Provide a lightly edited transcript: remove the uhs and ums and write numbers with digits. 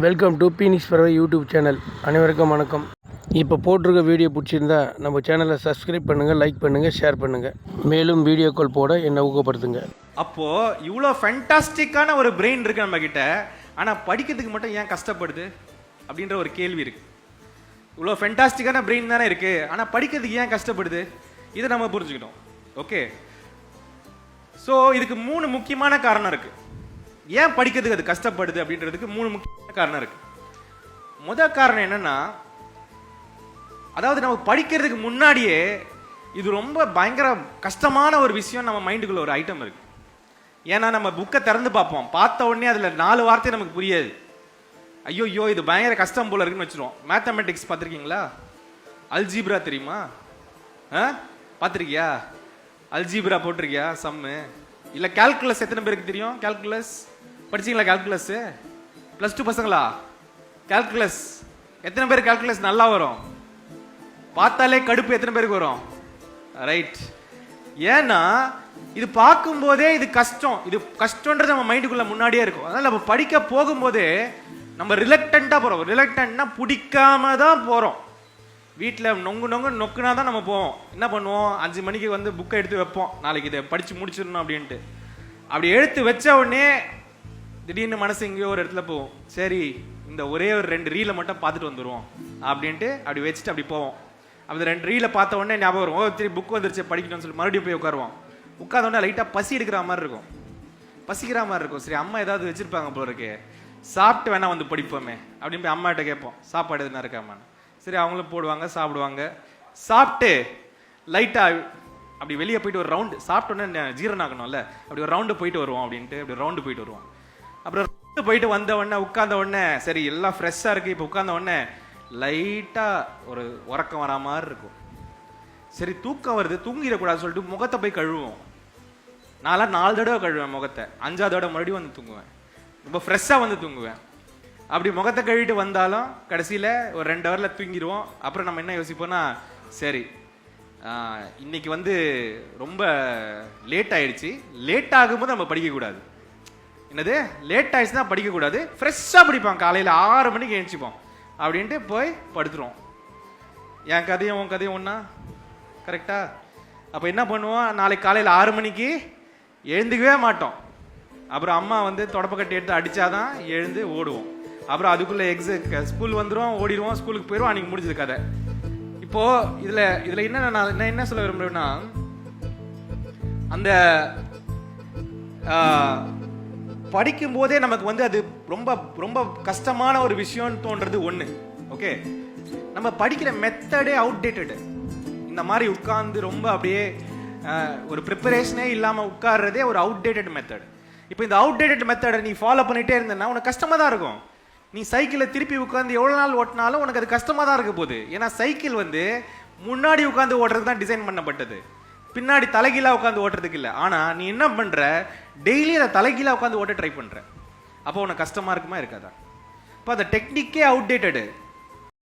Welcome to Phoenix பறவை YouTube channel. அனைவருக்கும் வணக்கம். இப்போ போட்டிருக்க வீடியோ பிடிச்சிருந்தா நம்ம சேனலை சப்ஸ்கிரைப் பண்ணுங்கள், லைக் பண்ணுங்கள், ஷேர் பண்ணுங்கள். மேலும் வீடியோக்கள் போட என்னை ஊக்கப்படுத்துங்க. அப்போது இவ்வளோ ஃபென்டாஸ்டிக்கான ஒரு பிரெயின் இருக்குது நம்மக்கிட்ட, ஆனால் படிக்கிறதுக்கு மட்டும் ஏன் கஷ்டப்படுது அப்படின்ற ஒரு கேள்வி இருக்குது. இவ்வளோ ஃபென்டாஸ்டிக்கான பிரெயின் தானே இருக்குது, ஆனால் படிக்கிறதுக்கு ஏன் கஷ்டப்படுது, இதை நம்ம புரிஞ்சுக்கிட்டோம். ஓகே, ஸோ இதுக்கு 3 முக்கியமான காரணம் இருக்குது. ஏன் படிக்கிறதுக்கு அது கஷ்டப்படுது அப்படின்றதுக்கு 3 முக்கியமான காரணம் இருக்கு. முதல் காரணம் என்னன்னா, அதாவது நம்ம படிக்கிறதுக்கு முன்னாடியே இது ரொம்ப பயங்கர கஷ்டமான ஒரு விஷயம் நம்ம மைண்டுக்குள்ள ஒரு ஐட்டம் இருக்கு. ஏன்னா நம்ம புக்கை திறந்து பார்ப்போம், பார்த்த உடனே அதுல 4 வார்த்தை நமக்கு புரியாது. ஐயோ இது பயங்கர கஷ்டம் போல இருக்குன்னு வச்சிருவோம். மேத்தமெட்டிக்ஸ் பார்த்துருக்கீங்களா? அல்ஜீப்ரா தெரியுமா? பார்த்துருக்கியா? அல்ஜீப்ரா போட்டிருக்கியா? சம்மு இல்லை கால்குலஸ் எத்தனை பேருக்கு தெரியும்? கால்குலஸ் படிச்சிங்களா? கால்குலஸ் +2 பசங்களா? கால்குலஸ் எத்தனை பேர் கால்குலஸ் நல்லா வரும்? பார்த்தாலே கடுப்பு எத்தனை பேருக்கு வரும்? ரைட். ஏன்னா இது பார்க்கும்போதே இது கஷ்டம்ன்றது நம்ம மைண்டுக்குள்ள முன்னாடியே இருக்கும். அதனால நம்ம படிக்க போகும்போதே நம்ம ரிலக்டண்டா போறோம். ரிலக்டன்ட்னா பிடிக்காம தான் போறோம். வீட்டில் நொக்குனா தான் நம்ம போவோம். என்ன பண்ணுவோம்? 5 மணிக்கு வந்து புக்கை எடுத்து வைப்போம், நாளைக்கு இதை படிச்சு முடிச்சிடணும் அப்படின்ட்டு. அப்படி எடுத்து வச்ச உடனே திடீர்னு மனசு எங்கேயோ ஒரு இடத்துல போவோம். சரி, இந்த ஒரே ஒரு 2 ரீலை மட்டும் பார்த்துட்டு வந்துடுவோம் அப்படின்ட்டு அப்படி வச்சுட்டு அப்படி போவோம். அப்படி 2 ரீலை பார்த்த உடனே ஞாபகம் வரும், சரி புக் வந்துருச்சு படிக்கணும்னு சொல்லி மறுபடியும் போய் உட்காருவோம். உட்கார்ந்த உடனே லைட்டாக பசி எடுக்கிற மாதிரி இருக்கும், பசிக்கிற மாதிரி இருக்கும். சரி, அம்மா ஏதாவது வச்சிருப்பாங்க போல இருக்கு, சாப்பிட்டு வேணா வந்து படிப்போமே அப்படின்னு போய் அம்மாட்ட கேட்போம், சாப்பாடு எதுனா இருக்காமான்னு. சரி, அவங்களும் போடுவாங்க, சாப்பிடுவாங்க. சாப்பிட்டு லைட்டாக அப்படி வெளியே போயிட்டு ஒரு ரவுண்டு, சாப்பிட்டோன்னே ஜீரணம் ஆகணும்ல, அப்படி ஒரு ரவுண்டு போயிட்டு வருவோம் அப்படின்ட்டு அப்படி ரவுண்டு போயிட்டு வருவோம். அப்புறம் ரவுண்டு போயிட்டு வந்த உடனே உட்கார்ந்த உடனே சரி எல்லாம் ஃப்ரெஷ்ஷாக இருக்குது, இப்போ உட்கார்ந்த உடனே லைட்டாக ஒரு உறக்கம் வரா மாதிரி இருக்கும். சரி, தூக்கம் வருது, தூங்கிடக்கூடாது சொல்லிட்டு முகத்தை போய் கழுவுவோம். நான்லாம் 4 தடவை கழுவேன் முகத்தை, 5ஆவது தடவை மறுபடியும் வந்து தூங்குவேன், ரொம்ப ஃப்ரெஷ்ஷாக வந்து தூங்குவேன். அப்படி முகத்தை கழுவிட்டு வந்தாலும் கடைசியில் ஒரு 2 ஹவரில் தூங்கிடுவோம். அப்புறம் நம்ம என்ன யோசிப்போம்னா, சரி இன்னைக்கு வந்து ரொம்ப லேட் ஆயிடுச்சு, லேட் ஆகும்போது நம்ம படிக்கக்கூடாது. என்னது லேட் ஆயிடுச்சுன்னா படிக்கக்கூடாது, ஃப்ரெஷ்ஷாக படிப்போம். காலையில் 6 மணிக்கு எழுந்திரிப்போம் அப்படின்ட்டு போய் படுத்துருவோம். என் கதையும் உன் கதையும் ஒன்றா? கரெக்டா? அப்போ என்ன பண்ணுவோம்? நாளைக்கு காலையில் 6 மணிக்கு எழுந்துக்கவே மாட்டோம். அப்புறம் அம்மா வந்து தொடப்பக்கட்டி எடுத்து அடித்தாதான் எழுந்து ஓடுவோம். அப்புறம் அதுக்குள்ளே ஸ்கூல் வந்துடும், ஓடிடுவோம், ஸ்கூலுக்கு போயிடுவோம். அன்றைக்கி முடிஞ்சது கதை. இப்போது இதில் என்ன நான் என்ன சொல்ல விரும்புகிறேன்னா, அந்த படிக்கும் போதே நமக்கு வந்து அது ரொம்ப ரொம்ப கஷ்டமான ஒரு விஷயம்னு தோன்றது ஒன்று. ஓகே, நம்ம படிக்கிற மெத்தடே அவுடேட்டடு. இந்த மாதிரி உட்கார்ந்து ரொம்ப அப்படியே ஒரு ப்ரிப்பரேஷனே இல்லாமல் உட்கார்றதே ஒரு அவுடேட்டட் மெத்தட். இப்போ இந்த அவுடேட்டட் மெத்தடை நீ ஃபாலோ பண்ணிகிட்டே இருந்தேன்னா உனக்கு கஷ்டமாக தான் இருக்கும். நீ சைக்கிளில் திருப்பி உட்காந்து எவ்வளோ நாள் ஓட்டினாலும் உனக்கு அது கஷ்டமாக தான் இருக்க போகுது. ஏன்னா சைக்கிள் வந்து முன்னாடி உட்காந்து ஓட்டுறதுக்கு தான் டிசைன் பண்ணப்பட்டது, பின்னாடி தலைகீழாக உட்காந்து ஓட்டுறதுக்கு இல்லை. ஆனால் நீ என்ன பண்ணுற, டெய்லி அதை தலைகீழாக உட்காந்து ஓட்ட ட்ரை பண்ணுற. அப்போ உனக்கு கஷ்டமாக இருக்குமா இருக்காதா? இப்போ அந்த டெக்னிக்கே அவுடேட்டடு.